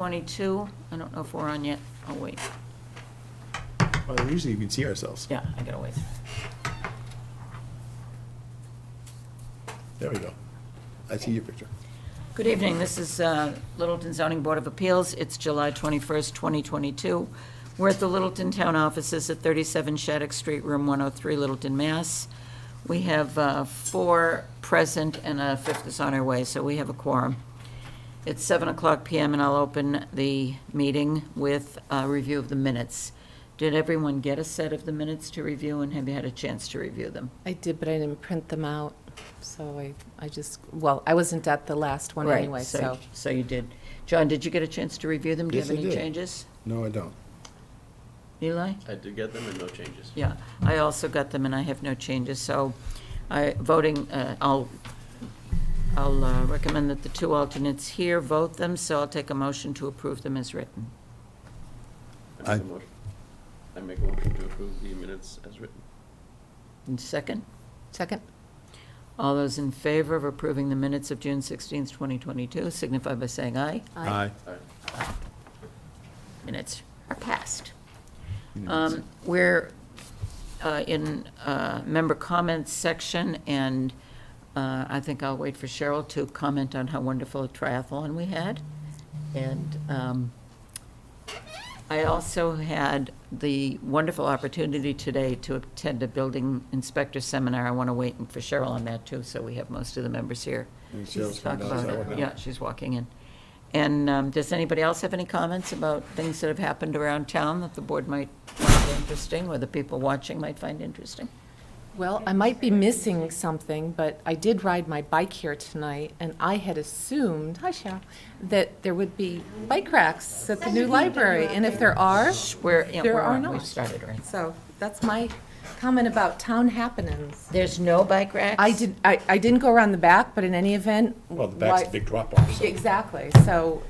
2022. I don't know if we're on yet. Oh, wait. Well, usually you can see ourselves. Yeah, I gotta wait. There we go. I see your picture. Good evening. This is Littleton Zoning Board of Appeals. It's July 21st, 2022. We're at the Littleton Town Offices at 37 Shattuck Street, Room 103, Littleton, Mass. We have 4 present and a 5th is on our way, so we have a quorum. It's 7:00 PM, and I'll open the meeting with a review of the minutes. Did everyone get a set of the minutes to review, and have you had a chance to review them? I did, but I didn't print them out, so I just, well, I wasn't at the last one Right, anyway, so. So you did. John, did you get a chance to review them? Do you Yes, have I any did. changes? No, I don't. Eli? I did get them and no changes. Yeah, I also got them, and I have no changes, so I'll recommend that the 2 alternates here vote them, so I'll take a motion to approve them as written. I make a motion to approve the minutes as written. And second? Second? All those in favor of approving the minutes of June 16th, 2022, signify by saying aye. Aye. Aye. Minutes are passed. Minutes. We're in member comments section, and I think I'll wait for Cheryl to comment on how wonderful a triathlon we had. And I also had the wonderful opportunity today to attend a building inspector seminar. I want to wait for Cheryl on that, too, so we have most of the members here. And Cheryl's Talk coming down, is about that it. what- Yeah, she's walking in. And does anybody else have any comments about things that have happened around town that the board might find interesting, or the people watching might find interesting? Well, I might be missing something, but I did ride my bike here tonight, and I had assumed, hi Cheryl, that there would be bike racks at the new library, and if there are, there are We've not. started, right? So that's my comment about town happenings. There's no bike racks? I didn't go around the back, but in any event. Well, the back's a why- big drop off, so. Exactly, so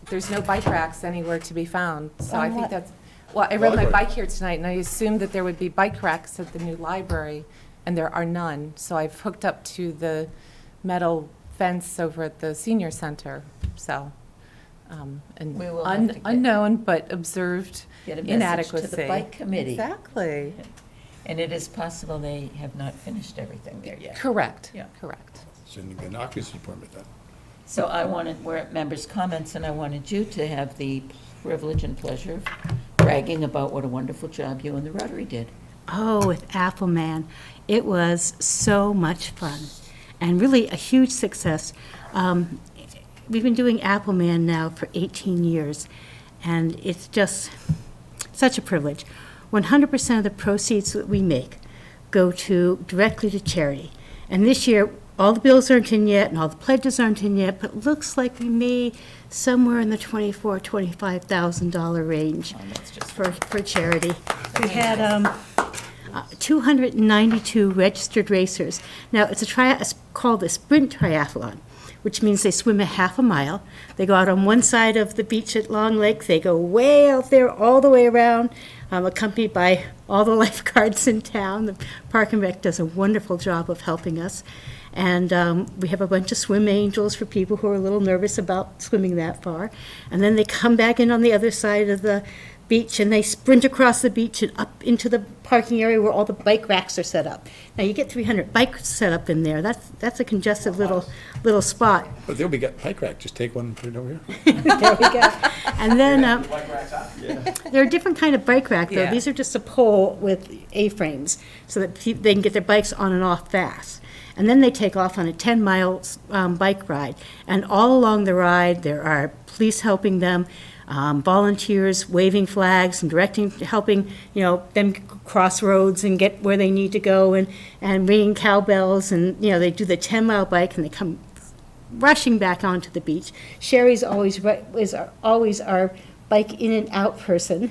there's no bike racks anywhere to be found, so I On think what? that's, well, I rode my Library. bike here tonight, and I assumed that there would be bike racks at the new library, and there are none, so I've hooked up to the metal fence over at the senior center, so, and We will have to get- unknown, but observed Get a message inadequacy. to the bike committee. Exactly, And it is possible they have not finished everything there yet. correct, Yeah. correct. Shouldn't get an occupancy permit then. So we're at members' comments, and I wanted you to have the privilege and pleasure of bragging about what a wonderful job you and the Rotary did. Oh, with Appleman. It was so much fun and really a huge success. We've been doing Appleman now for 18 years, and it's just such a privilege. 100% of the proceeds that we make go directly to charity. And this year, all the bills aren't in yet and all the pledges aren't in yet, but it looks like we may somewhere in the $24,000, $25,000 range That's just for charity. We had 292 registered racers. Now, it's called a sprint triathlon, which means they swim a half a mile. They go out on one side of the beach at Long Lake. They go way out there all the way around, accompanied by all the lifeguards in town. The Park and Rec does a wonderful job of helping us. And we have a bunch of swim angels for people who are a little nervous about swimming that far. And then they come back in on the other side of the beach, and they sprint across the beach and up into the parking area where all the bike racks are set up. Now, you get 300 bikes set up in there. That's a congested little spot. But they'll be got bike rack, just take one and put it over here. There we go. And then they're a different kind of bike rack, though. Yeah. These are just a pole with A-frames so that they can get their bikes on and off fast. And then they take off on a 10-mile bike ride. And all along the ride, there are police helping them, volunteers waving flags and helping, them cross roads and get where they need to go, and ringing cowbells. And, they do the 10-mile bike and they come rushing back onto the beach. Sherry's always our bike in and out person.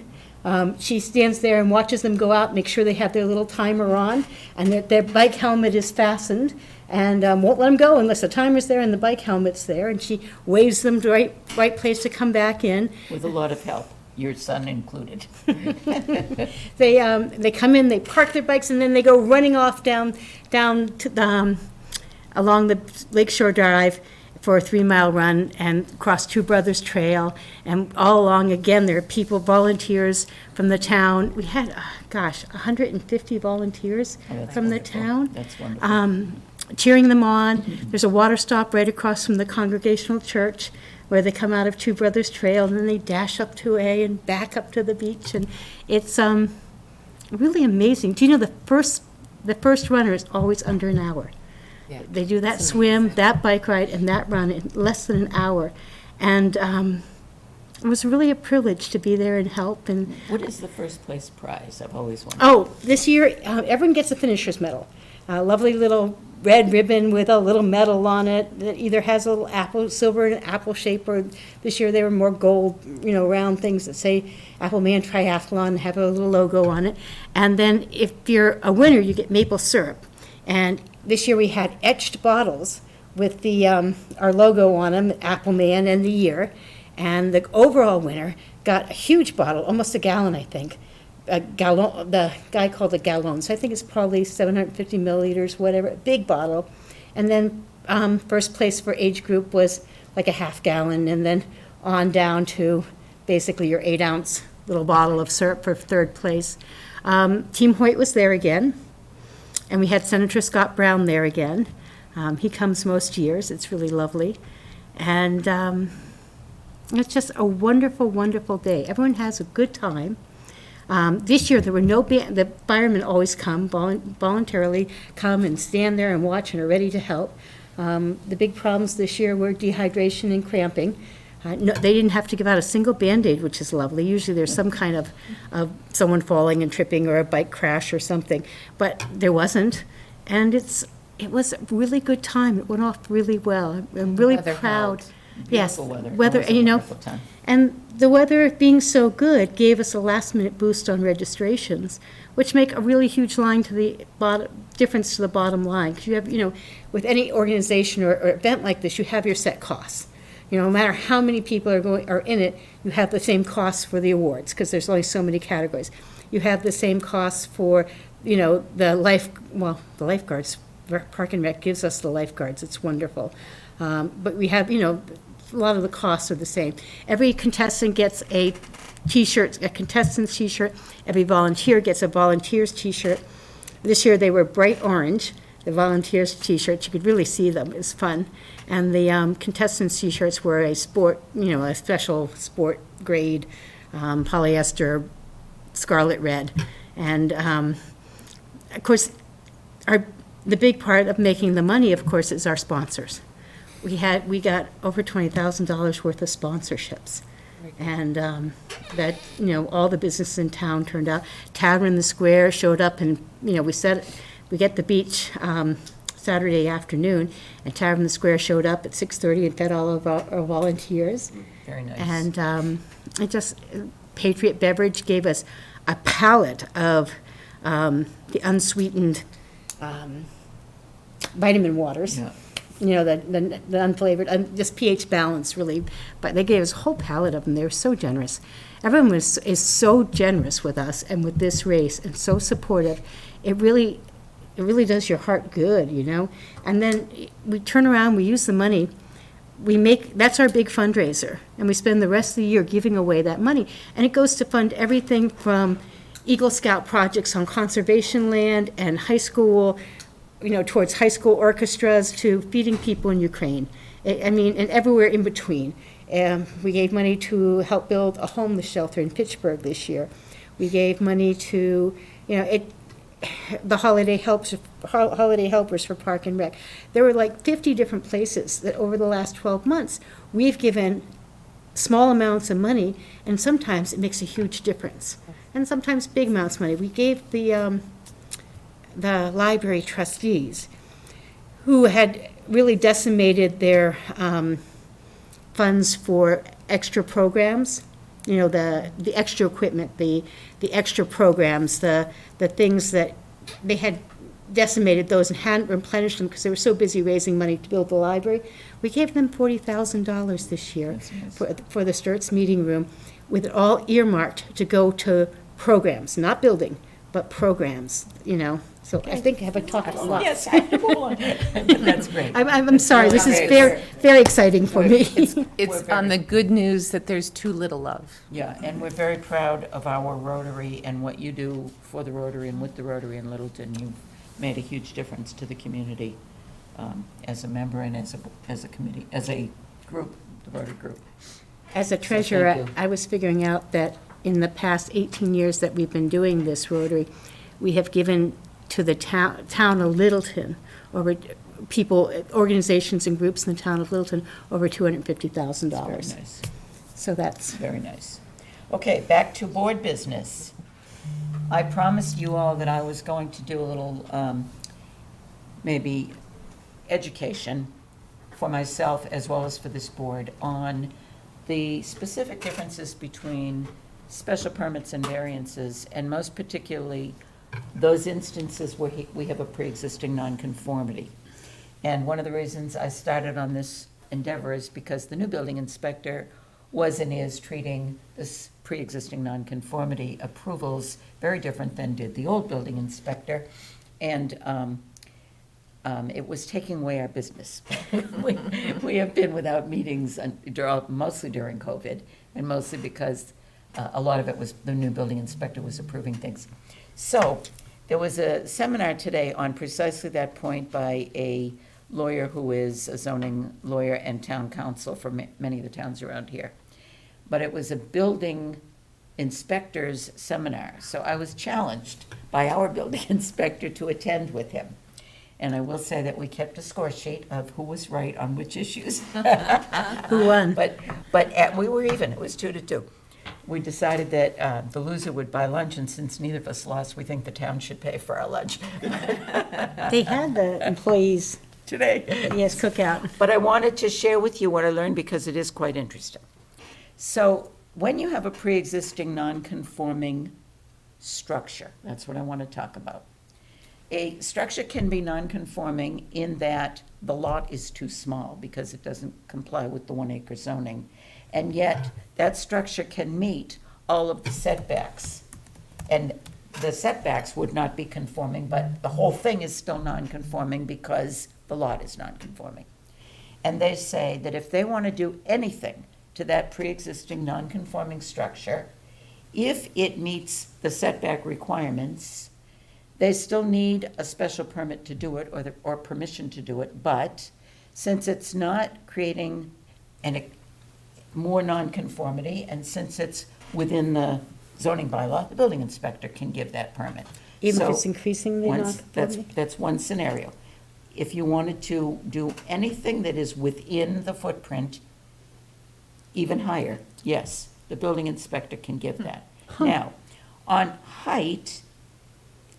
She stands there and watches them go out, make sure they have their little timer on, and that their bike helmet is fastened, and won't let them go unless the timer's there and the bike helmet's there, and she waves them to the right place to come back in. With a lot of help, your son included. They come in, they park their bikes, and then they go running off down to the, along the Lakeshore Drive for a 3-mile run and cross Two Brothers Trail. And all along, again, there are people, volunteers from the town. We had, 150 volunteers Oh, that's from the wonderful. town. That's wonderful. Cheering them on. There's a water stop right across from the Congregational Church where they come out of Two Brothers Trail and then they dash up to A and back up to the beach. And it's really amazing. Do you know the first runner is always under an hour? Yeah. They do that That's swim, amazing. that bike ride, and that run in less than an hour. And it was really a privilege to be there and help. And What is the first place prize? I've always wondered. oh, this year, everyone gets a finisher's medal. A lovely little red ribbon with a little medal on it that either has a little apple, silver and apple shape, or this year they were more gold, round things that say Apple Man Triathlon, have a little logo on it. And then if you're a winner, you get maple syrup. And this year we had etched bottles with the our logo on them, Apple Man and the year. And the overall winner got a huge bottle, almost a gallon, I think. A gallon, the guy called it gallon, so I think it's probably 750 milliliters, whatever, a big bottle. And then first place for age group was like a half gallon, and then on down to basically your 8-ounce little bottle of syrup for third place. Team Hoyt was there again, and we had Senator Scott Brown there again. He comes most years. It's really lovely. And it's just a wonderful, wonderful day. Everyone has a good time. This year, there were no band. The firemen always come, voluntarily come and stand there and watch and are ready to help. The big problems this year were dehydration and cramping. No, they didn't have to give out a single Band-Aid, which is lovely. Usually there's some kind of someone falling and tripping or a bike crash or something, but there wasn't. And it was a really good time. It went off really well. I'm really weather proud. held. Yes, Beautiful weather, Always a wonderful time. and the weather being so good gave us a last-minute boost on registrations, which make a really huge line to the difference to the bottom line. Because you have, with any organization or event like this, you have your set costs. No matter how many people are in it, you have the same costs for the awards because there's only so many categories. You have the same costs for, the lifeguards. Park and Rec gives us the lifeguards. It's wonderful. But we have, a lot of the costs are the same. Every contestant gets a T-shirt, a contestant's T-shirt. Every volunteer gets a volunteer's T-shirt. This year they were bright orange, the volunteers' T-shirts. You could really see them. It was fun. And the contestants' T-shirts were a sport, a special sport grade polyester scarlet red. And, of course, the big part of making the money, of course, is our sponsors. We got over $20,000 worth of sponsorships. And that, all the businesses in town turned out. Tavern in the Square showed up and, we get the beach Saturday afternoon, and Tavern in the Square showed up at 6:30 and fed all of our volunteers. Very nice. And Patriot Beverage gave us a pallet of the unsweetened vitamin waters. Yeah. The unflavored, just pH balance, really. But they gave us a whole pallet of them. They were so generous. Everyone is so generous with us and with this race and so supportive. It really does your heart good, And then we turn around, we use the money. That's our big fundraiser. And we spend the rest of the year giving away that money. And it goes to fund everything from Eagle Scout projects on conservation land and high school, towards high school orchestras to feeding people in Ukraine. And everywhere in between. We gave money to help build a homeless shelter in Pittsburgh this year. We gave money to, the holiday helpers for Park and Rec. There were like 50 different places that over the last 12 months, we've given small amounts of money, and sometimes it makes a huge difference. And sometimes big amounts of money. We gave the library trustees, who had really decimated their funds for extra programs, the extra equipment, the extra programs, the things that they had decimated those and hadn't replenished them because they were so busy raising money to build the library. We gave them $40,000 this year That's nice. for the Sturts Meeting Room, with it all earmarked to go to programs, not building, but programs, So I think I have talked a lot. Yes, that's great. I'm sorry, this is Okay. very, very exciting for me. It's on the good news that there's too little of. Yeah, and we're very proud of our Rotary and what you do for the Rotary and with the Rotary in Littleton. You've made a huge difference to the community as a member and as a committee, as a group, the Rotary group. As a thank treasurer, you. I was figuring out that in the past 18 years that we've been doing this Rotary, we have given to the town of Littleton, over people, organizations and groups in the town of Littleton, over $250,000. Very nice, So that's, very nice. Okay, back to board business. I promised you all that I was going to do a little, maybe, education for myself as well as for this board on the specific differences between special permits and variances, and most particularly those instances where we have a pre-existing nonconformity. And one of the reasons I started on this endeavor is because the new building inspector was and is treating this pre-existing nonconformity approvals very different than did the old building inspector. And it was taking away our business. We have been without meetings mostly during COVID, and mostly because a lot of it was the new building inspector was approving things. So there was a seminar today on precisely that point by a lawyer who is a zoning lawyer and town council for many of the towns around here. But it was a building inspector's seminar. So I was challenged by our building inspector to attend with him. And I will say that we kept a score sheet of who was right on which issues. who won? But we were even, it was 2-2. We decided that the loser would buy lunch, and since neither of us lost, we think the town should pay for our lunch They had the employees, today. yes, cookout. But I wanted to share with you what I learned because it is quite interesting. So when you have a pre-existing non-conforming structure, that's what I want to talk about. A structure can be non-conforming in that the lot is too small because it doesn't comply with the 1-acre zoning. And yet, that structure can meet all of the setbacks. And the setbacks would not be conforming, but the whole thing is still non-conforming because the lot is non-conforming. And they say that if they want to do anything to that pre-existing non-conforming structure, if it meets the setback requirements, they still need a special permit to do it or permission to do it, but since it's not creating more nonconformity, and since it's within the zoning bylaw, the building inspector can give that permit. Even if So it's increasing the nonconformity? that's one scenario. If you wanted to do anything that is within the footprint, even higher, yes, the building inspector can give that. Now, on height,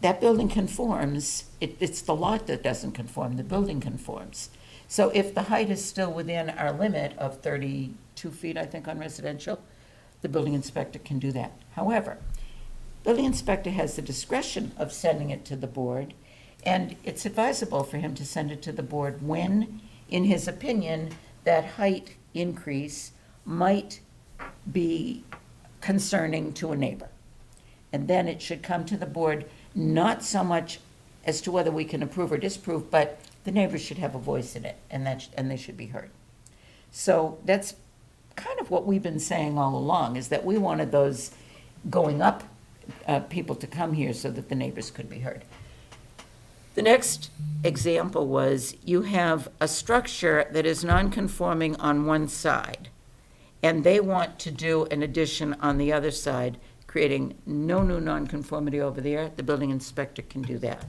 that building conforms, it's the lot that doesn't conform, the building conforms. So if the height is still within our limit of 32 feet, I think, on residential, the building inspector can do that. However, building inspector has the discretion of sending it to the board, and it's advisable for him to send it to the board when, in his opinion, that height increase might be concerning to a neighbor. And then it should come to the board, not so much as to whether we can approve or disapprove, but the neighbors should have a voice in it, and they should be heard. So that's kind of what we've been saying all along, is that we wanted those going up people to come here so that the neighbors could be heard. The next example was you have a structure that is non-conforming on one side, and they want to do an addition on the other side, creating no new nonconformity over there. The building inspector can do that.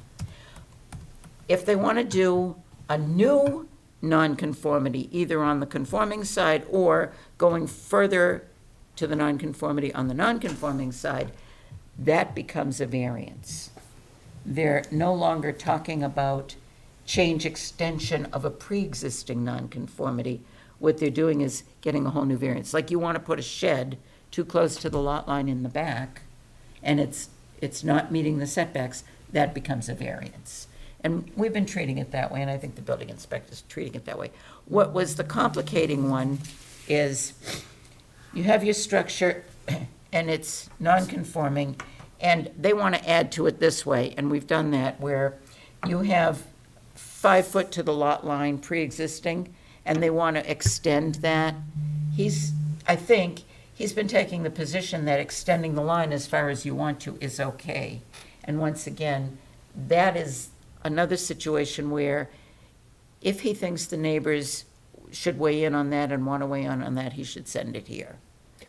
If they want to do a new nonconformity, either on the conforming side or going further to the nonconformity on the nonconforming side, that becomes a variance. They're no longer talking about change extension of a pre-existing nonconformity. What they're doing is getting a whole new variance. Like you want to put a shed too close to the lot line in the back, and it's not meeting the setbacks, that becomes a variance. And we've been treating it that way, and I think the building inspector's treating it that way. What was the complicating one is you have your structure, and it's non-conforming, And they want to add to it this way, and we've done that, where you have 5 foot to the lot line pre-existing, and they want to extend that. I think, he's been taking the position that extending the line as far as you want to is okay. And once again, that is another situation where if he thinks the neighbors should weigh in on that and want to weigh in on that, he should send it here.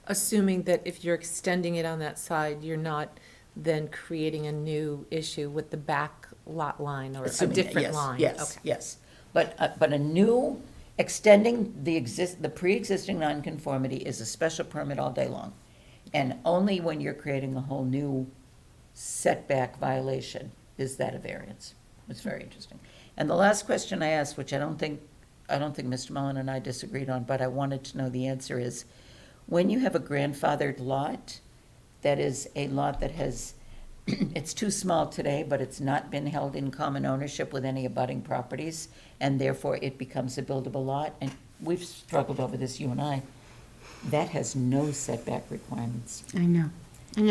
Assuming that if you're extending it on that side, you're not then creating a new issue with the back lot line or a Assuming that, different yes, line. Yes, Okay. yes. But a new, extending the pre-existing nonconformity is a special permit all day long. And only when you're creating a whole new setback violation is that a variance. It's very interesting. And the last question I asked, which I don't think Mr. Mullen and I disagreed on, but I wanted to know the answer is, when you have a grandfathered lot, that is a lot that has, it's too small today, but it's not been held in common ownership with any abutting properties, and therefore it becomes a buildable lot, and we've struggled over this, you and I, that has no setback requirements. I know,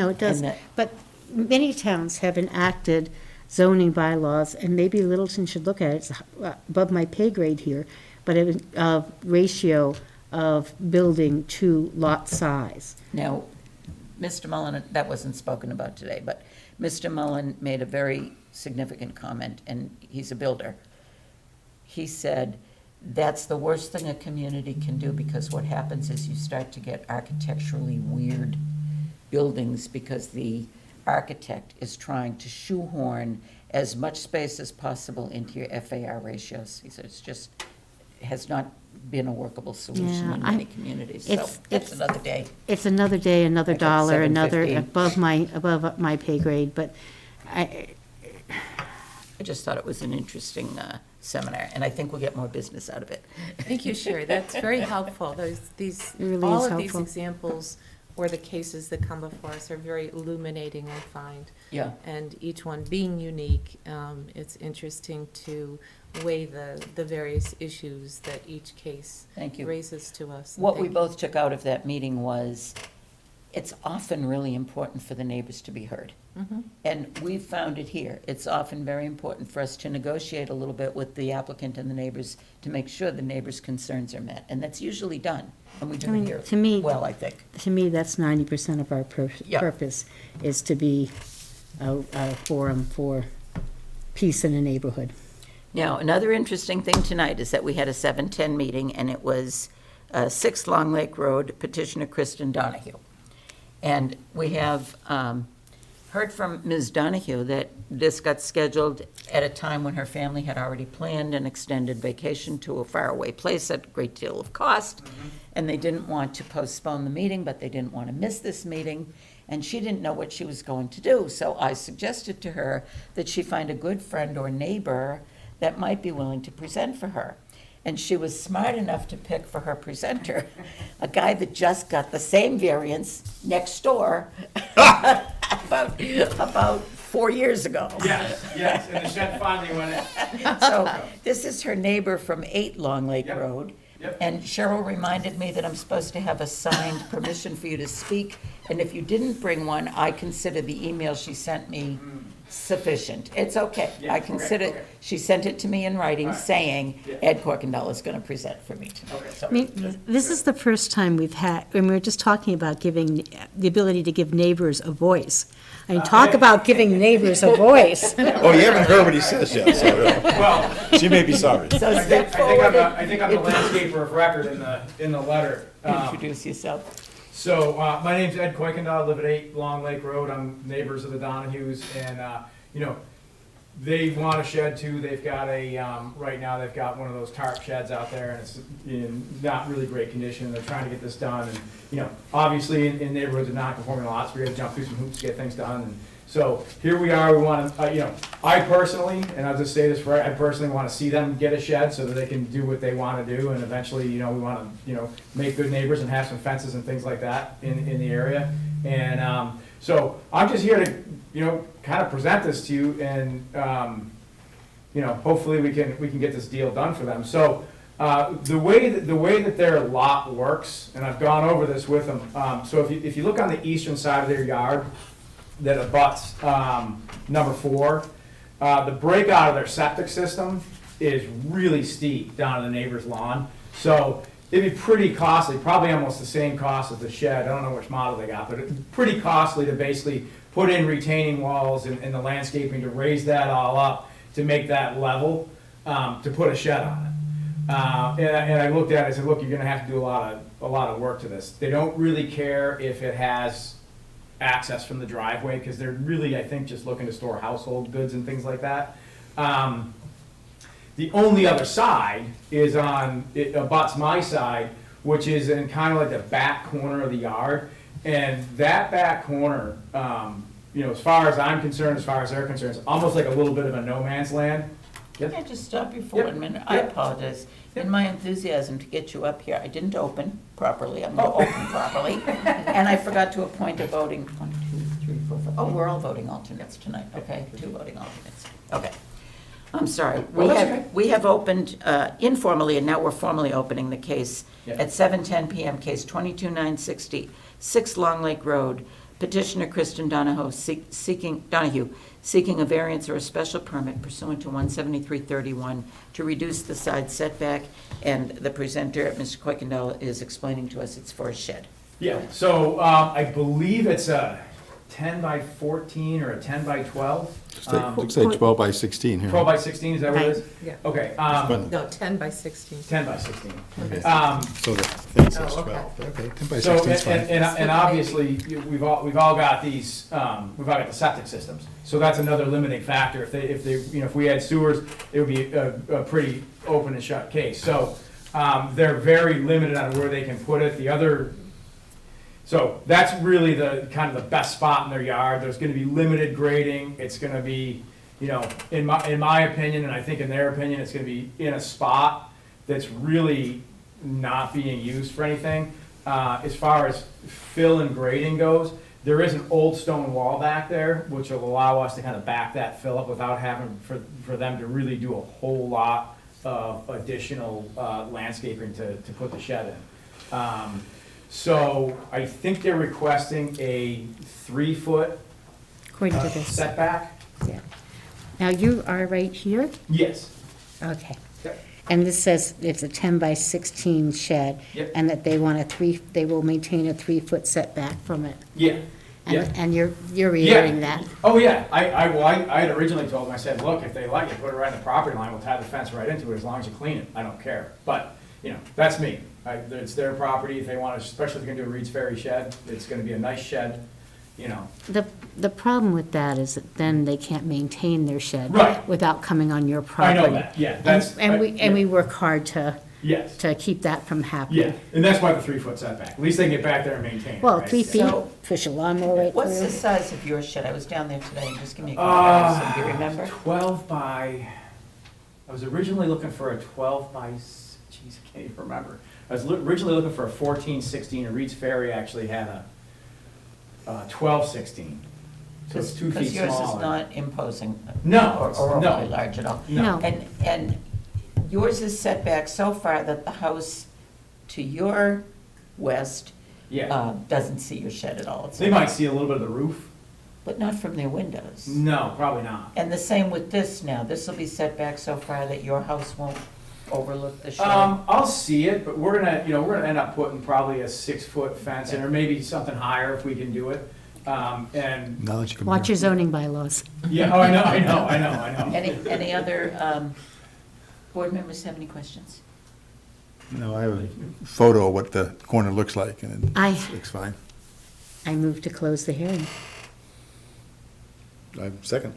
it does. And that- But many towns have enacted zoning bylaws, and maybe Littleton should look at it. It's above my pay grade here, but a ratio of building to lot size. Now, Mr. Mullen, that wasn't spoken about today, but Mr. Mullen made a very significant comment, and he's a builder. He said, that's the worst thing a community can do, because what happens is you start to get architecturally weird buildings because the architect is trying to shoehorn as much space as possible into your FAR ratios. He said it's just, has not been a workable solution Yeah, in many communities, so it's- that's another day. It's another day, another Like at dollar, another 7:15. above my pay grade, but I just thought it was an interesting seminar, and I think we'll get more business out of it. Thank you, Sherry. That's very helpful. These, It really all is of these helpful. examples or the cases that come before us are very illuminating, I find. Yeah. And each one being unique, it's interesting to weigh the various issues that each case Thank you. raises to us. And What we thank you. both took out of that meeting was, it's often really important for the neighbors to be heard. Mhm. And we've found it here. It's often very important for us to negotiate a little bit with the applicant and the neighbors to make sure the neighbors' concerns are met. And that's usually done, and we do I mean, it here to me- well, I think. to me, that's 90% of our Yeah. purpose, is to be a forum for peace in a neighborhood. Now, another interesting thing tonight is that we had a 7:10 meeting, and it was 6 Long Lake Road, petitioner Kristen Donahue. And we have heard from Ms. Donahue that this got scheduled at a time when her family had already planned an extended vacation to a faraway place at a great deal of cost, and they didn't want to postpone the meeting, but they didn't want to miss this meeting, and she didn't know what she was going to do. So I suggested to her that she find a good friend or neighbor that might be willing to present for her. And she was smart enough to pick for her presenter a guy that just got the same variance next door about 4 years ago. Yes, and the shed finally went in. So this is her neighbor from 8 Long Lake Yep. Road. Yep. And Cheryl reminded me that I'm supposed to have a signed permission for you to speak. And if you didn't bring one, I consider the email she sent me sufficient. It's okay. Yeah, I okay, consider, okay. she sent it to me in writing All right. saying Yeah. Ed Corkindall is going to present for me tonight. Okay. So- I mean, this is the first time we've had, and we were just talking about giving, the ability to give neighbors a voice. I mean, talk about giving neighbors a voice. Oh, you haven't heard what he says yet, so Well, she may be sorry. So I step think I'm forward the landscaper of record in the letter. and introduce yourself. So, my name's Ed Kuykendall, I live at 8 Long Lake Road, I'm neighbors of the Donahues, and, they want a shed too, they've got right now, they've got one of those tarp sheds out there, and it's in not really great condition, they're trying to get this done, and, obviously, in neighborhoods of non-conforming lots, we gotta jump through some hoops to get things done, and so, here we are, we wanna, I personally, and I'll just say this right, I personally wanna see them get a shed so that they can do what they wanna do, and eventually, we wanna, make good neighbors and have some fences and things like that in the area, and, so, I'm just here to, kind of present this to you, and, hopefully we can get this deal done for them. So, the way that their lot works, and I've gone over this with them, so if you look on the eastern side of their yard, that abuts number 4. The breakout of their septic system is really steep down to the neighbor's lawn. So it'd be pretty costly, probably almost the same cost as the shed. I don't know which model they got, but it's pretty costly to basically put in retaining walls and the landscaping to raise that all up, to make that level, to put a shed on it. And I looked at it, I said, look, you're gonna have to do a lot of work to this. They don't really care if it has access from the driveway, because they're really, I think, just looking to store household goods and things like that. The only other side is it abuts my side, which is in kind of like the back corner of the yard. And that back corner, as far as I'm concerned, as far as they're concerned, it's almost like a little bit of a no man's land. Can I just stop you for Yep. 1 minute? I Yep. apologize. Yep. In my enthusiasm to get you up here, I didn't open properly. I'm going to open properly. And I forgot to appoint a voting, 1, 2, 3, 4, 5. Oh, we're all voting alternates tonight. Okay, 2 voting alternates. Okay. I'm sorry. Well, that's okay. We have opened informally, and now we're formally opening the case Yeah. at 7:10 PM, case 22-960, 6 Long Lake Road. Petitioner Kristen Donahue seeking a variance or a special permit pursuant to 17331 to reduce the side setback, and the presenter, Mr. Kuykendall, is explaining to us it's for a shed. Yeah, so I believe it's a 10 by 14 or a 10 by 12. Looks like 12 by 16 here. 12 by 16, is that what it is? Yeah. Okay, Fun. No, 10 by 16. 10 by 16. Okay. Um, So the thing says Oh, okay. 12. Okay, 10 by So, 16 is fine. and obviously, we've all got these, we've all got the septic systems. So that's another limiting factor. If we had sewers, it would be a pretty open and shut case. So, they're very limited on where they can put it. So that's really the kind of the best spot in their yard. There's gonna be limited grading. It's gonna be, in my opinion, and I think in their opinion, it's gonna be in a spot that's really not being used for anything. As far as fill and grading goes, there is an old stone wall back there, which will allow us to kind of back that fill up without having for them to really do a whole lot of additional landscaping to put the shed in. So I think they're requesting a 3-foot According to this. setback. Yeah. Now, you are right here? Yes. Okay. Yep. And this says it's a 10 by 16 shed. Yep. And that they will maintain a 3-foot setback from it. Yeah, yeah. And you're reiterating Yeah. that? Oh, yeah, I had originally told them, I said, look, if they like it, put it right in the property line, we'll tie the fence right into it, as long as you clean it, I don't care. But, that's me. It's their property, if they want to, especially if they're gonna do a Reed's Ferry shed, it's gonna be a nice shed, The problem with that is that then they can't maintain their shed. Right. Without coming on your I property. know that, yeah, that's. And we work hard to Yes, keep that from happening. yeah, and that's why the 3-foot setback, at least they can get back there and maintain it. Well, right? 3 feet, So- push a lawnmower right What's the through. size of your shed? I was down there today, and just give me a comparison, do you remember? 12 by, I was originally looking for a 12 by, geez, I can't even remember. I was originally looking for a 14-16, and Reed's Ferry actually had a 12-16. So it's 2 feet Because yours is smaller. not imposing. No, Or it's- overly no. large at all. No. And yours is set back so far that the house to your west Yeah, doesn't see your shed at all. It's- they might see a little bit of the roof. But not from their windows. No, probably not. And the same with this now. This will be set back so far that your house won't overlook the shed. I'll see it, but we're gonna end up putting probably a 6-foot fence in, or maybe something higher if we can do it. And, Now that you come Watch here. your zoning bylaws. yeah, oh, I know. Any other board members have any questions? No, I have a photo of what the corner looks like, and it looks fine. I move to close the hearing. I'm second.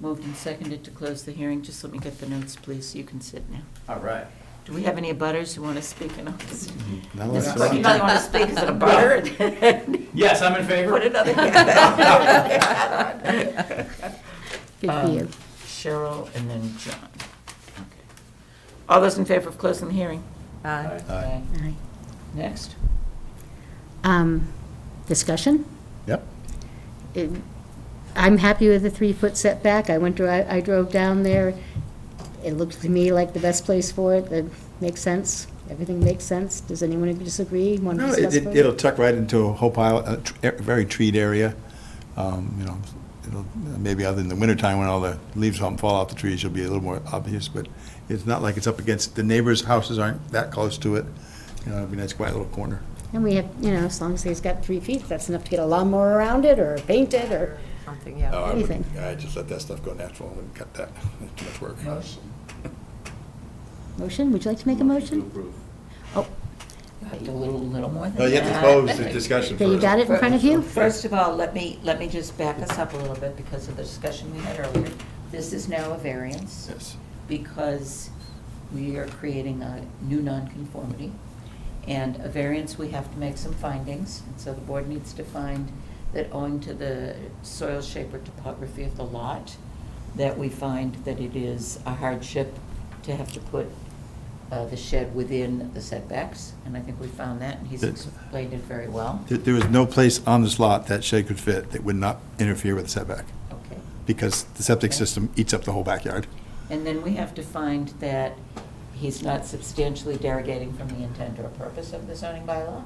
Moved and seconded to close the hearing. Just let me get the notes, please, so you can sit now. All right. Do we have any abutters who want to speak in this? Now Mrs. let's Clerk, you go. really want to speak as an abutter? Yes, I'm in Put favor. another hand out. Good for you. Cheryl and then John. Okay. All those in favor of closing the hearing? Aye. Aye. Aye. Next. Discussion? Yep. I'm happy with the 3-foot setback. I drove down there. It looked to me like the best place for it. That makes sense. Everything makes sense. Does anyone disagree? Want to No, discuss further? it'll tuck right into a whole pile, a very treed area. You know, it'll, maybe other than the wintertime when all the leaves fall off the trees, it'll be a little more obvious, but it's not like it's up against, the neighbors' houses aren't that close to it. You know, it'll be a nice quiet little corner. And we have, you know, as long as he's got 3 feet, that's enough to get a lawnmower around it or paint it or, Something, yeah. I Anything. wouldn't, I just let that stuff go natural, I wouldn't cut that, that's too much work. motion, would you like to make a To motion? approve. Oh, You have to do a little more than No, you have to that. close the discussion okay, first. you got it in front of you? First of all, let me just back us up a little bit because of the discussion we had earlier. This is now a variance Yes. because we are creating a new nonconformity. And a variance, we have to make some findings, and so the board needs to find that owing to the soil shape or topography of the lot, that we find that it is a hardship to have to put the shed within the setbacks, and I think we found that, and he's It's- explained it very well. There is no place on this lot that shed could fit that would not interfere with the setback, Okay. because the septic Okay. system eats up the whole backyard. And then we have to find that he's not substantially derogating from the intent or purpose of the zoning bylaw.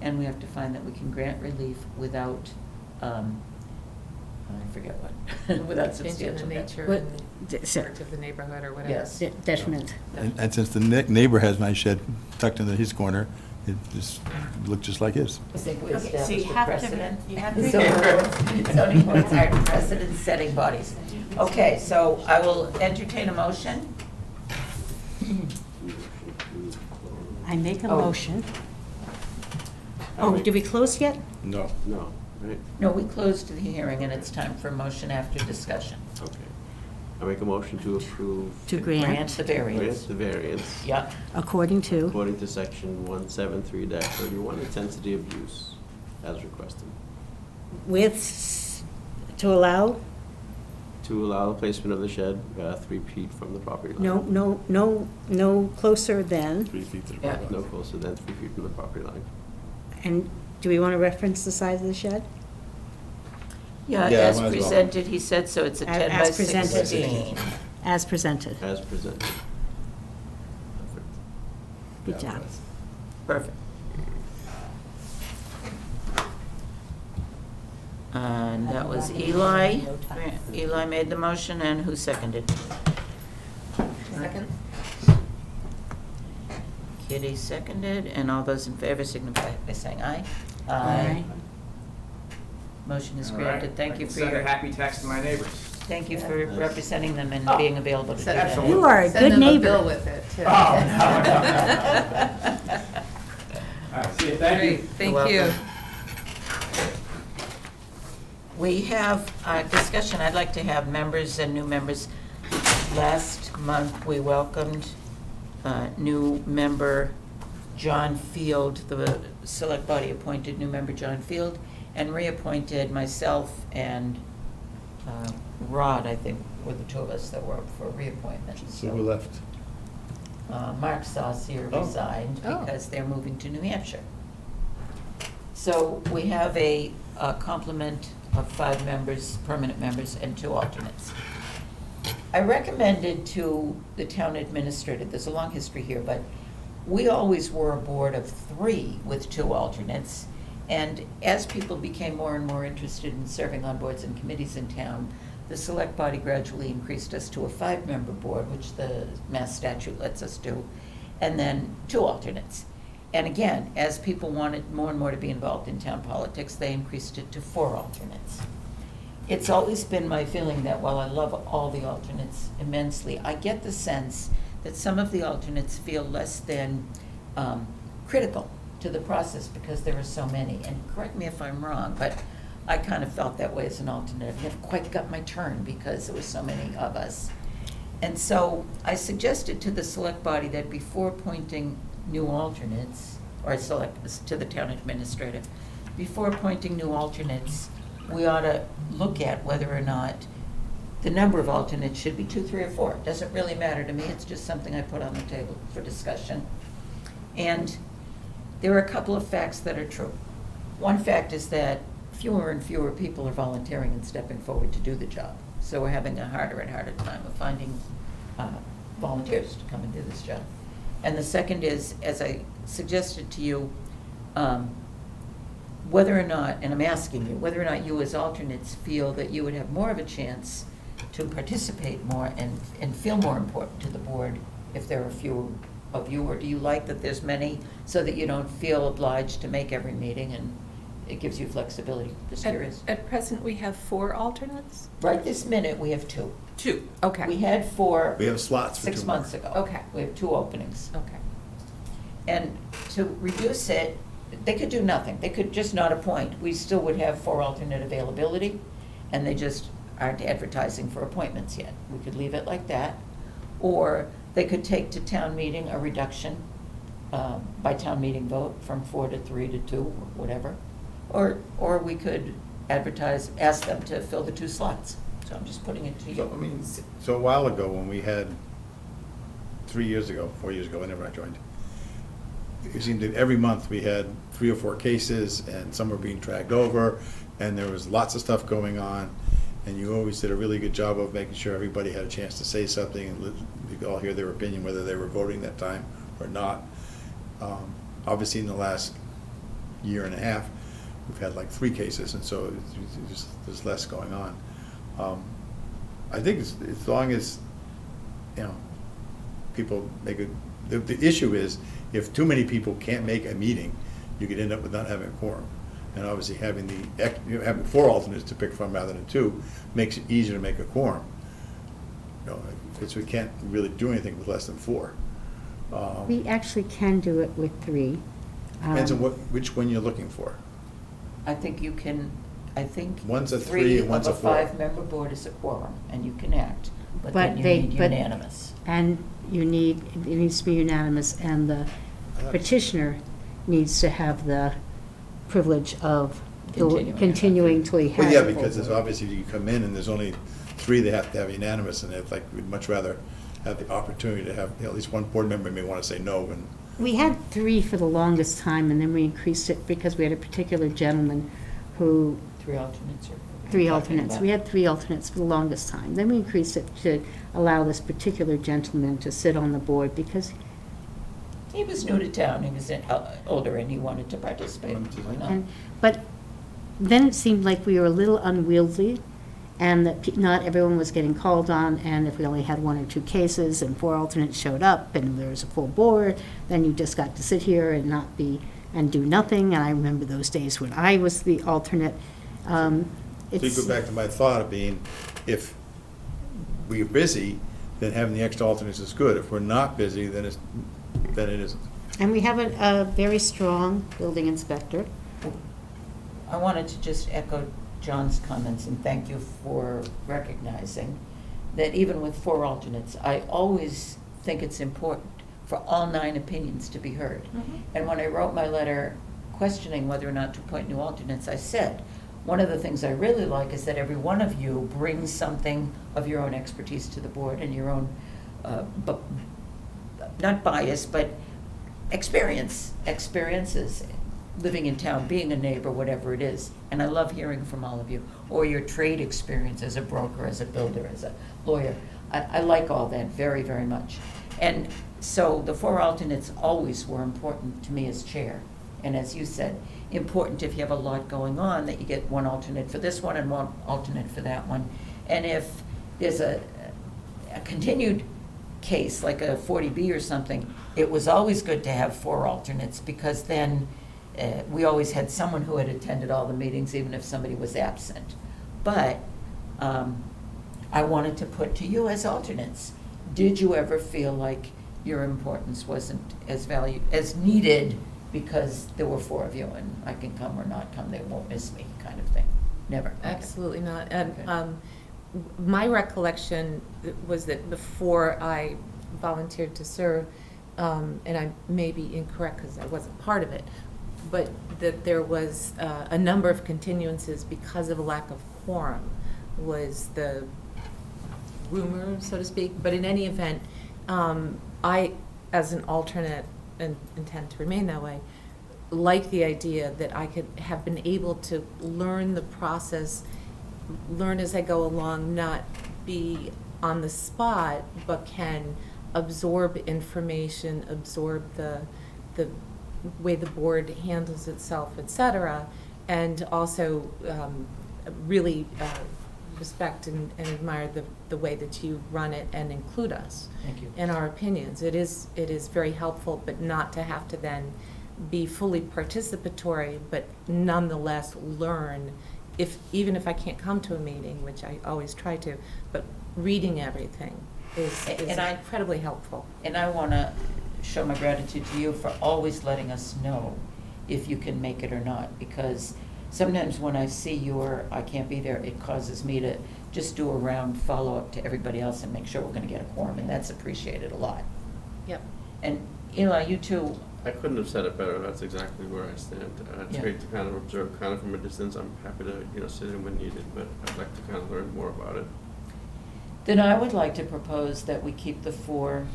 And we have to find that we can grant relief without, I forget what, without Changing the substantial. nature What- and character of the neighborhood or whatever. Yes. Detriment. And since the neighbor has my shed tucked into his corner, it just looked just like his. I think we Okay, so you established a have to- precedent. you have to- Zoning boards are precedent-setting bodies. Okay, so I will entertain a motion. I make a Oh. motion. Oh, did we close yet? No. No, right? No, we closed the hearing, and it's time for a motion after discussion. Okay. I make a motion to approve. To Grant grant, the variance. Grant the variance Yeah, according to, according to section 173-31, intensity of use as requested. with, to allow, To allow the placement of the shed 3 feet from the property line. no closer than, 3 feet to the Yeah. property No line. closer than 3 feet from the property line. and do we want to reference the size of the shed? yeah, Yeah, as might as well. presented, he said, so it's a 10 by As presented. 16. As presented. As presented. Perfect. Good job. Perfect. And that was Eli. Eli made the motion, and who seconded? Second? Kitty seconded, and all those in favor signify by saying aye. Aye. Motion is All right. granted. Thank I you can for send your, a happy text to my neighbors. thank you for representing them and being available to do Send that. them- You are a Send good them a neighbor. bill with it, too. Oh, All right, see you, thank you. Great, thank You're you. welcome. We have a discussion, I'd like to have members and new members. Last month, we welcomed new member John Field, the select body appointed new member John Field, and reappointed myself and Rod, I think, were the two of us that were up for reappointment. So who left? Mark Saucier Oh. resigned Oh. because they're moving to New Hampshire. So we have a complement of 5 members, permanent members, and 2 alternates. I recommended to the town administrator, there's a long history here, but we always were a board of 3 with 2 alternates. And as people became more and more interested in serving on boards and committees in town, the select body gradually increased us to a 5-member board, which the Mass statute lets us do, and then 2 alternates. And again, as people wanted more and more to be involved in town politics, they increased it to 4 alternates. It's always been my feeling that while I love all the alternates immensely, I get the sense that some of the alternates feel less than critical to the process because there are so many. And correct me if I'm wrong, but I kind of felt that way as an alternate. I never quite got my turn because there were so many of us. And so I suggested to the select body that before appointing new alternates, or select, to the town administrator, before appointing new alternates, we ought to look at whether or not the number of alternates should be 2, 3, or 4. It doesn't really matter to me, it's just something I put on the table for discussion. And there are a couple of facts that are true. One fact is that fewer and fewer people are volunteering and stepping forward to do the job. So we're having a harder and harder time of finding volunteers to come and do this job. And the second is, as I suggested to you, whether or not, and I'm asking you, whether or not you as alternates feel that you would have more of a chance to participate more and feel more important to the board if there are fewer of you, or do you like that there's many so that you don't feel obliged to make every meeting and it gives you flexibility? Just curious. At present, we have 4 alternates? Right this minute, we have 2. 2, okay. We had 4 We have slots for 2 6 more. months ago. Okay. We have 2 openings. Okay. And to reduce it, they could do nothing. They could just not appoint. We still would have 4 alternate availability, and they just aren't advertising for appointments yet. We could leave it like that. Or they could take to town meeting a reduction by town meeting vote from 4 to 3 to 2, or whatever. Or we could advertise, ask them to fill the 2 slots. So I'm just putting it to So, I you. mean, so a while ago, when we had, 3 years ago, 4 years ago, whenever I joined, it seemed that every month we had 3 or 4 cases, and some were being dragged over, and there was lots of stuff going on, and you always did a really good job of making sure everybody had a chance to say something, and we could all hear their opinion, whether they were voting that time or not. Obviously, in the last year and a half, we've had like 3 cases, and so there's less going on. I think as long as, people make it, the issue is, if too many people can't make a meeting, you could end up with not having a quorum. And obviously, having having 4 alternates to pick from rather than 2 makes it easier to make a quorum. Because we can't really do anything with less than 4. We actually can do it with 3. Depends on which one you're looking for. I think you can, One's a 3 and one's a 4. 3 of a 5-member board is a quorum, and you can act, but But then you they- need but- unanimous. And it needs to be unanimous, and the petitioner needs to have the privilege of continuing till he has. Well, yeah, a full because there's board. obviously, you come in and there's only 3 that have to have unanimous, and it's like, we'd much rather have the opportunity to have, at least one board member may want to say no, and We had 3 for the longest time, and then we increased it because we had a particular gentleman who, 3 alternates or? 3 alternates. We had 3 alternates for the longest time. Then we increased it to allow this particular gentleman to sit on the board because, He was new to town, he was older, and he wanted to participate. Why not? but then it seemed like we were a little unwieldy, and that not everyone was getting called on, and if we only had 1 or 2 cases and 4 alternates showed up and there was a full board, then you just got to sit here and and do nothing. And I remember those days when I was the alternate. so you go back to my thought of being, if we're busy, then having the extra alternates is good. If we're not busy, then it isn't. And we have a very strong building inspector. I wanted to just echo John's comments and thank you for recognizing that even with 4 alternates, I always think it's important for all 9 opinions to be heard. And when I wrote my letter questioning whether or not to appoint new alternates, I said, one of the things I really like is that every one of you brings something of your own expertise to the board and your own, not bias, but experiences, living in town, being a neighbor, whatever it is. And I love hearing from all of you, or your trade experience as a broker, as a builder, as a lawyer. I like all that very, very much. And so the 4 alternates always were important to me as chair. And as you said, important if you have a lot going on, that you get 1 alternate for this one and 1 alternate for that one. And if there's a continued case, like a 40B or something, it was always good to have 4 alternates, because then we always had someone who had attended all the meetings, even if somebody was absent. But I wanted to put to you as alternates, did you ever feel like your importance wasn't as needed because there were 4 of you and I can come or not come, they won't miss me, kind of thing? Never? Okay. Absolutely not. And Okay. my recollection was that before I volunteered to serve, and I may be incorrect because I wasn't part of it, but that there was a number of continuances because of a lack of quorum was the rumor, so to speak. But in any event, I, as an alternate, and intend to remain that way, like the idea that I could have been able to learn the process, learn as I go along, not be on the spot, but can absorb information, absorb the way the board handles itself, et cetera, and also really respect and admire the way that you run it and include us Thank you. in our opinions. It is very helpful, but not to have to then be fully participatory, but nonetheless learn, even if I can't come to a meeting, which I always try to, but reading everything is And I- incredibly helpful. And I want to show my gratitude to you for always letting us know if you can make it or not, because sometimes when I see I can't be there, it causes me to just do a round follow-up to everybody else and make sure we're going to get a quorum, and that's appreciated a lot. Yep. And Eli, you too, I couldn't have said it better. That's exactly where I stand. It's Yeah. great to kind of observe kind of from a distance. I'm happy to, sit in when needed, but I'd like to kind of learn more about it. then I would like to propose that we keep the 4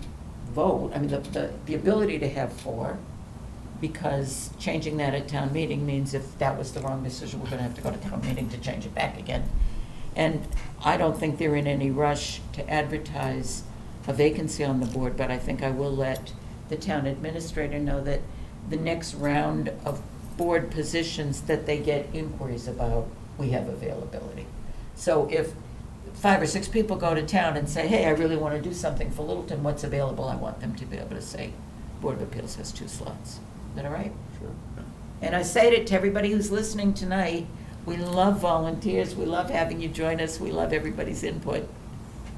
vote, I mean, the ability to have 4, because changing that at town meeting means if that was the wrong decision, we're going to have to go to town meeting to change it back again. And I don't think they're in any rush to advertise a vacancy on the board, but I think I will let the town administrator know that the next round of board positions that they get inquiries about, we have availability. So if 5 or 6 people go to town and say, hey, I really want to do something for Littleton, what's available? I want them to be able to say, Board of Appeals has 2 slots. Is that all right? Sure. And I say it to everybody who's listening tonight, we love volunteers, we love having you join us, we love everybody's input.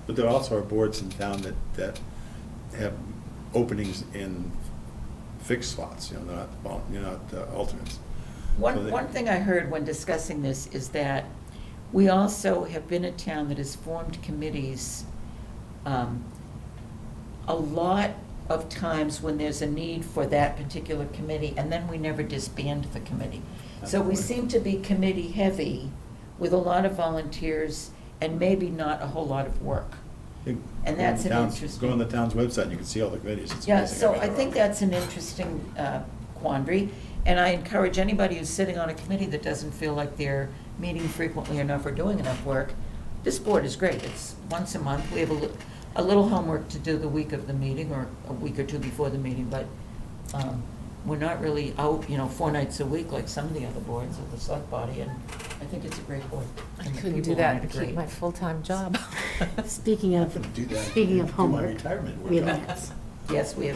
But there also are boards in town that have openings in fixed slots, not alternates. So they- One thing I heard when discussing this is that we also have been a town that has formed committees a lot of times when there's a need for that particular committee, and then we never disband the committee. So we seem to be committee-heavy with a lot of volunteers and maybe not a whole lot of work. And that's an interesting- Go on the town's website, and you can see all the committees. It's Yeah, amazing so how I many think there are. that's an interesting quandary, and I encourage anybody who's sitting on a committee that doesn't feel like they're meeting frequently enough or doing enough work, this board is great. It's once a month. We have a little homework to do the week of the meeting or a week or 2 before the meeting, but we're not really out, 4 nights a week like some of the other boards of the select body, and I think it's a great board. I And the couldn't do people that on and it are keep great. my full-time job. Speaking I'm of, gonna do that. speaking of Do my homework, retirement we work. have minutes. Yes, we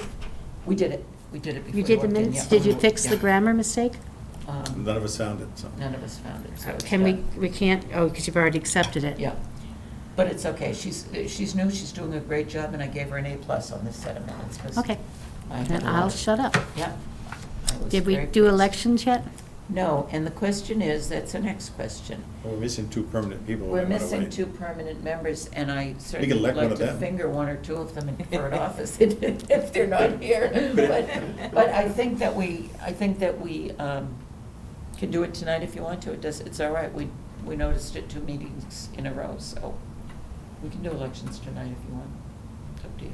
did it. We did it before You did the walked in, minutes? yeah. Did you fix the Yeah. grammar mistake? None of us found it, so. None of us found it, so it's Can we, done. we can't, because you've already accepted it. Yeah, but it's okay. She's new, she's doing a great job, and I gave her an A+ on this set of minutes. 'cause Okay, I had then a lot I'll of- shut up. Yeah. I was Did we very do pleased. elections yet? No, and the question is, that's the next question. We're missing 2 permanent people. We're We wanna missing wait. 2 permanent members, and I certainly would elect one like of to them. finger 1 or 2 of them in for an office if they're not here. But I think that we can do it tonight if you want to. It's all right. We noticed it 2 meetings in a row, so we can do elections tonight if you want. It's up to you.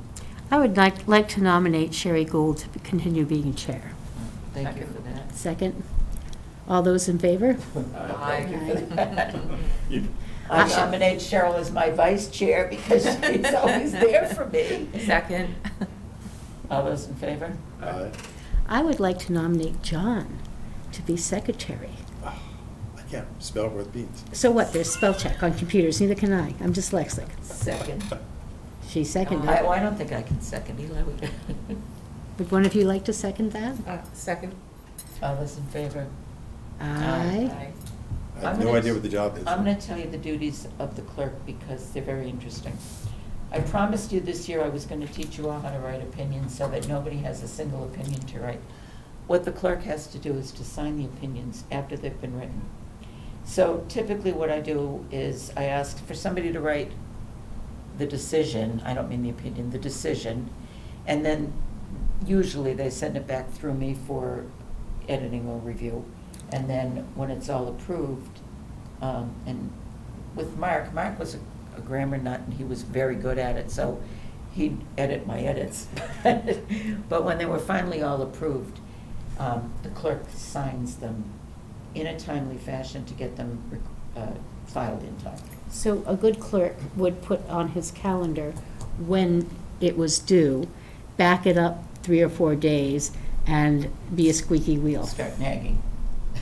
I would like to nominate Sherry Gould to continue being chair. Thank you for that. Second. All those in favor? Thank you for that. You- I nominate Cheryl as my vice chair because she's always there for me. Second. All those in favor? I would like to nominate John to be secretary. I can't spell worth beans. So what, there's spell check on computers, neither can I. I'm dyslexic. Second. She seconded. I don't think I can second Eli. Would one of you like to second that? Second. All those in favor? Aye. I have I'm no gonna- idea what the job is. I'm going to tell you the duties of the clerk because they're very interesting. I promised you this year I was going to teach you all how to write opinions so that nobody has a single opinion to write. What the clerk has to do is to sign the opinions after they've been written. So typically what I do is I ask for somebody to write the decision, I don't mean the opinion, the decision, and then usually they send it back through me for editing or review. And then when it's all approved, and with Mark was a grammar nut and he was very good at it, so he'd edit my edits. But when they were finally all approved, the clerk signs them in a timely fashion to get them filed in time. So a good clerk would put on his calendar when it was due, back it up 3 or 4 days, and be a squeaky wheel. Start nagging.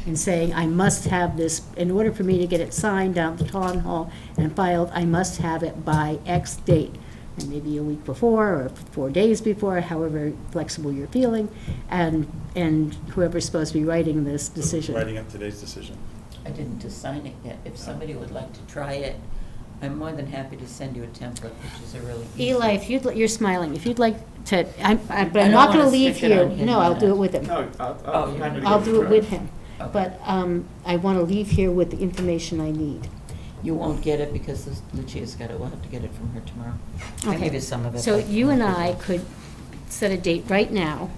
and saying, I must have this, in order for me to get it signed down at the town hall and filed, I must have it by X date. And maybe a week before, or 4 days before, however flexible you're feeling, and whoever's supposed to be writing this decision. Writing up today's decision. I didn't assign it yet. If somebody would like to try it, I'm more than happy to send you a template, which is a really easy. Eli, if you'd, you're smiling, if you'd like to, but I I'm don't not gonna wanna leave stick it here. on him No, I'll yet. do it with him. No, Oh, you're gonna I'll do it with him. Okay. But I want to leave here with the information I need. You won't get it because Lucia's got it. We'll have to get it from her tomorrow. I'll Okay. give you some of it. So but- you and I could set a date right now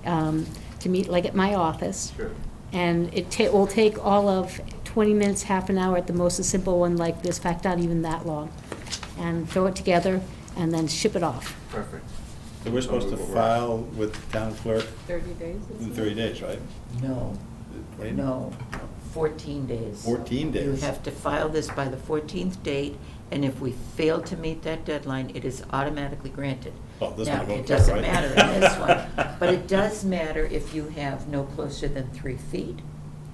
to meet, like, at my office. Sure. And it will take all of 20 minutes, half an hour at the most, a simple one like this, in fact, not even that long. And throw it together and then ship it off. Perfect. So we're supposed to file with the town clerk 30 days? in 30 days, right? No, 20? no, 14 days. 14 days. You have to file this by the 14th date, and if we fail to meet that deadline, it is automatically granted. Oh, this Now, one won't it care, doesn't right? matter in this one, but it does matter if you have no closer than 3 feet,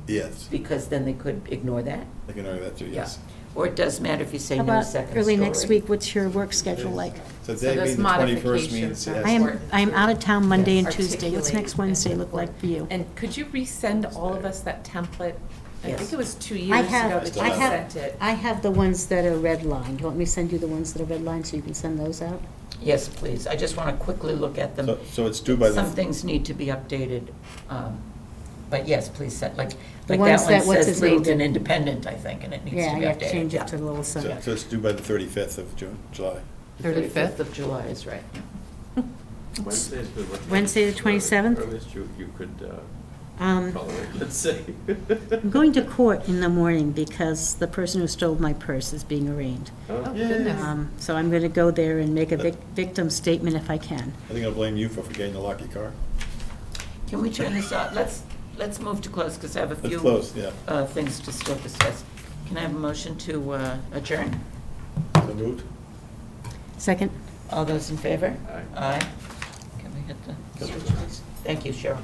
Yes, because then they could ignore that. I can argue that too, Yeah. yes. Or it does matter if you say How no about second story. early next week, what's your work schedule like? So So today there's being the 21st means, modifications yes. I'm out of town Monday and Yes. Tuesday. What's next Articulated Wednesday and look like for you? And could you resend all of us that template? I Yes. think it was 2 I years ago have, that I you have- sent it. I have the ones that are redlined. You want me to send you the ones that are redlined so you can send those out? Yes, please. I just want to quickly look at them. So it's due by the. Some things need to be updated, but yes, please set, like The that ones one that- what's says his name Littleton did. Independent, I think, and it needs Yeah, to I be have to updated. change yeah. it to the little So sun. so it's due by the 35th of July. 35th? of July is right. Wednesday is good. Wednesday the 27th? Earliest you could Um, tolerate, let's say. I'm going to court in the morning because the person who stole my purse is being arraigned. Oh, Yeah. goodness. So I'm going to go there and make a victim statement if I can. I think I'll blame you for forgetting to lock your car. Can we turn this off? Let's move to close, because I have a Let's few close, yeah. things to still discuss. Can I have a motion to adjourn? So moved? Second? All those in favor? Aye. Aye. Can we hit the switch, please? Thank you, Cheryl.